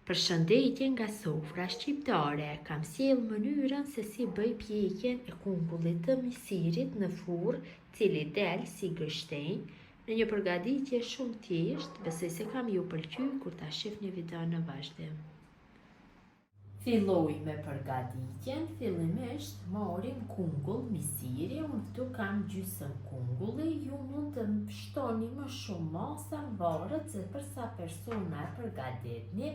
Përshëndetje nga sofra shqiptare, kam sjell mënyrën se si bëj pjekjen e kungullit të misirit në furrë, cili del si gështenj, në një përgatitje shumë thjeshtë, besoj se kam ju pëlqyer kur ta shihni videon në vazhdim. Filloj me përgatitjen. Fillimisht marrim kungull misiri, unë këtu kam gjysmë kungulli, ju mund të shtoni më shumë masa, varet se për sa persona e përgatitni.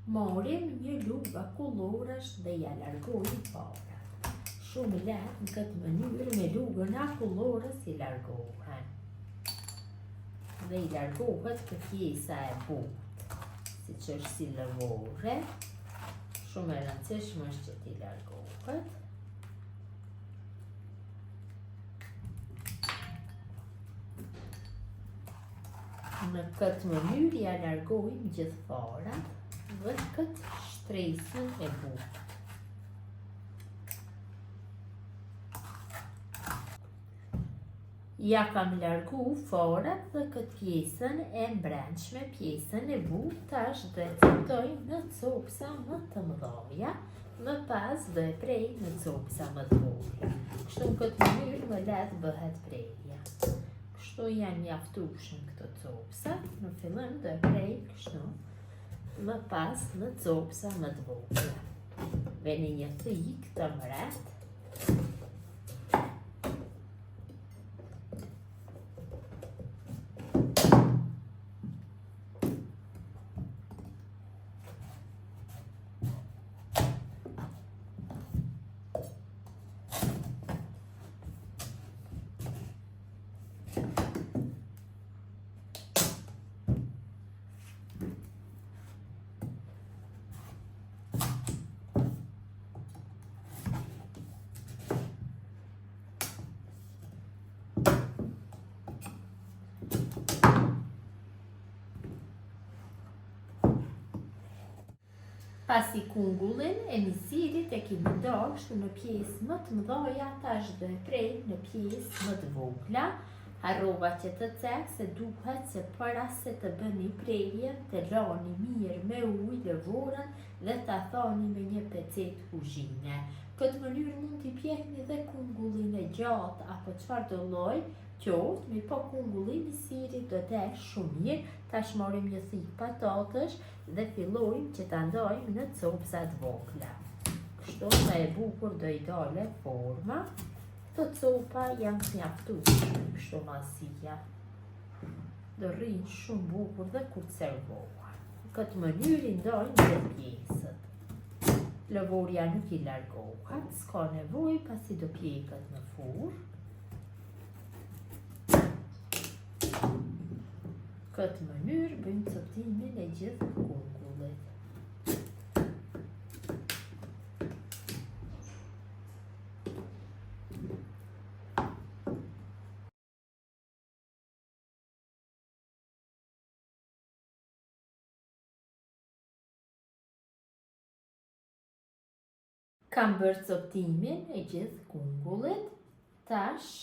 Marrim një lugë akullorësh dhe ja largojmë parat. Shumë lehtë në këtë mënyrë me lugën akullorës i largohen. Dhe i largohet të pjesa e butë, siç është si lëvore. Shumë e rëndësishme është që t'i largohet. Në këtë mënyrë ja largojmë gjithë parat dhe këtë shtresën e butë. Ja kam largu farat dhe këtë pjesën e mbrendshme, pjesën e butë, tash do e coptoj në copsa më të mëdha, më pas do e prej në copsa më të vogla. Kështu në këtë mënyrë më lehtë bëhet prerja. Kështu janë mjaftueshëm këto copsa, në fillim do e prej kështu, më pas në copsa më të vogla. Veni një thik të mret. Pasi kungullin e misirit e kemi dashur në pjesë më të mëdha, tash do e prej në pjesë më të vogla. Harrova që të cek se duhet se para se të bëni prerjen të lani mirë me ujë lëvorën dhe ta thani me një pecet kuzhine. Këtë mënyrë mund t'i pjekni dhe kungullin e gjatë apo çfarëdo lloj qoftë, mirë po kungulli i misirit do të jetë shumë mirë. Tash marrim një thik patatësh dhe fillojmë që ta ndajmë në copsa të vogla. Kështu sa e bukur do i dale forma. Këto copa janë mjaftueshme, kështu masia. Do rrinë shumë bukur dhe kur të servohen. Në këtë mënyrë i ndajmë dhe pjesët. Lëvorja nuk i largohet, s'ka nevojë pasi do pjeket në furrë. Këtë mënyrë bëjmë coptimin e gjithë kungullit. Kam bërë coptimin e gjithë kungullit. Tash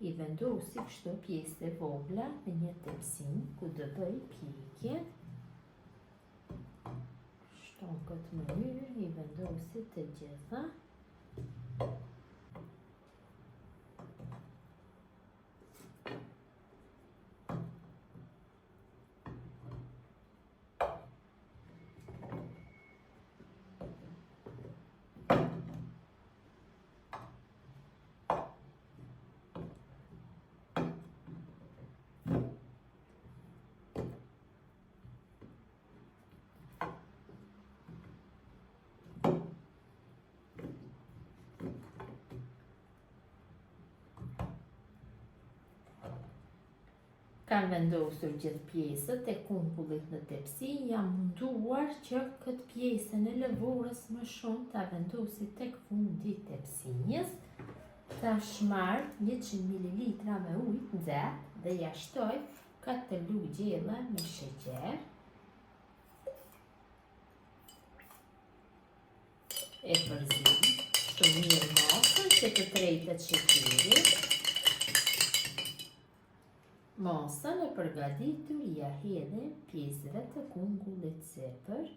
i vendosi kështu pjesë e vogla në një tepsin ku do bëj pjekjen. Kështu në këtë mënyrë i vendosi të gjitha. Kam vendosur gjithë pjesët e kungullit në tepsi, jam munduar që këtë pjesën e lëvorës më shumë ta vendosi tek fundi i tepsinjës. Tash marr 100 ml me ujë të nxehtë dhe ja shtoj 4 lugë gjella me sheqer. E përzim të mirë masën që të trejtet sheqeri. Masën e përgatitur ja hedhim pjesëve të kungullit sipër.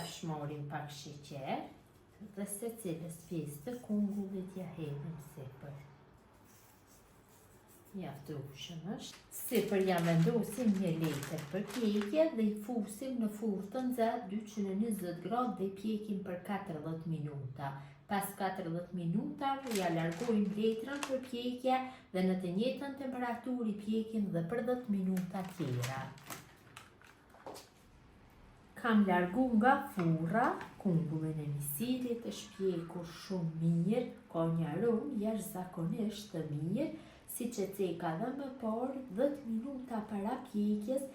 Tash morim pak sheqer dhe se cilës pjesë të kungullit ja hedhim sipër. Mjaftueshëm është. Sipër ja vendosim një letër për pjekje dhe i fusim në furrë të nxehtë 220 gradë dhe i pjekim për 40 minuta. Pas 40 minutave ja largojmë letrën për pjekje dhe në të njëjtën temperaturë i pjekim dhe për 10 minuta tjera. Kam largu nga furra kungullin e misirit, është pjekur shumë mirë, ka një aromë jashtëzakonisht të mirë, siç e ceka dhe më parë, 10 minuta para pjekjes,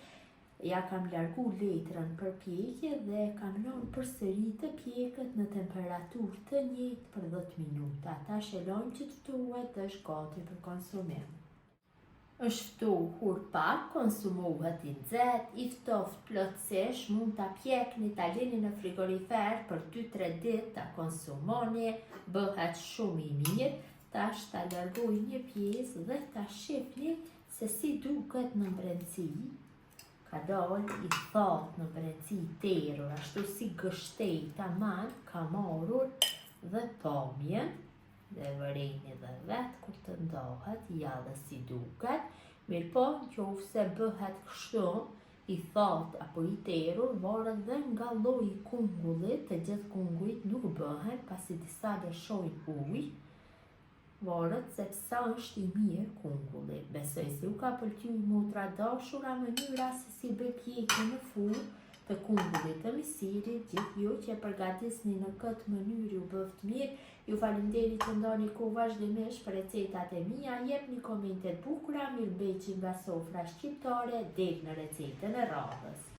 ja kam largu letrën për pjekje dhe kam lënë përsëri të pjekët në temperaturë të njëjtë për 10 minuta. Tash e lajmë që të ftohet dhe është gati për konsumim. Është ftohur pak, konsumohet i nxehtë, i ftoftë plotësisht, mund ta pjekni, ta lini në frigorifer për 2-3 ditë, ta konsumoni, bëhet shumë i mirë. Tash ta largoj një pjesë dhe ta shihni se si duket në brendësi. Ka dalë i thatë në brendësi terur, ashtu si gështej tamam, ka marrur dhe pamjen dhe vërejni dhe vetë kur të ndahet, ja dhe si duket. Mirë po, nëse bëhet kështu, i thatë apo i terur, varet dhe nga lloji i kungullit, të gjithë kungujt nuk bëhen, pasi disa lëshojnë ujë. Varet se sa është i mirë kungulli. Besoj se u ka pëlqyer motra dashura mënyra se si bëj pjekje në furrë të kungullit të misirit. Gjithë ju që e përgatisni në këtë mënyrë ju bëft mirë. Ju faleminderit që ndani kohë vazhdimisht për recetat e mia. Jepni komente të bukura, mirëmbëjtje nga sofra shqiptare deri në recetën e radhës.